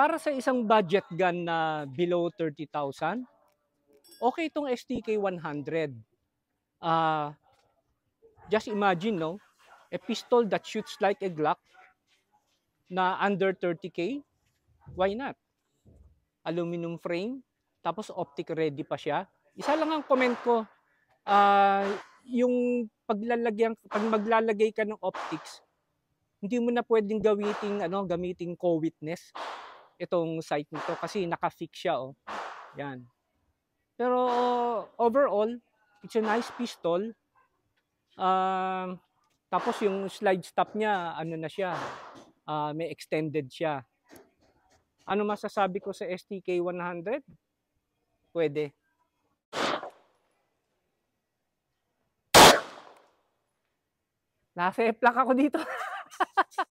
Para sa isang budget gun na below 30,000, okay itong STK 100. Just imagine, no? A pistol that shoots like a Glock na under 30K, why not? Aluminum frame, tapos optic ready pa siya. Isa lang ang comment ko, yung pag maglalagay ka ng optics, hindi mo na pwedeng gamiting co-witness itong sight nito kasi naka-fix siya, oh. Yan. Pero overall, it's a nice pistol. Tapos yung slide stop niya, ano na siya, may extended siya. Ano masasabi ko sa STK 100? Pwede. Nasa plak ako dito.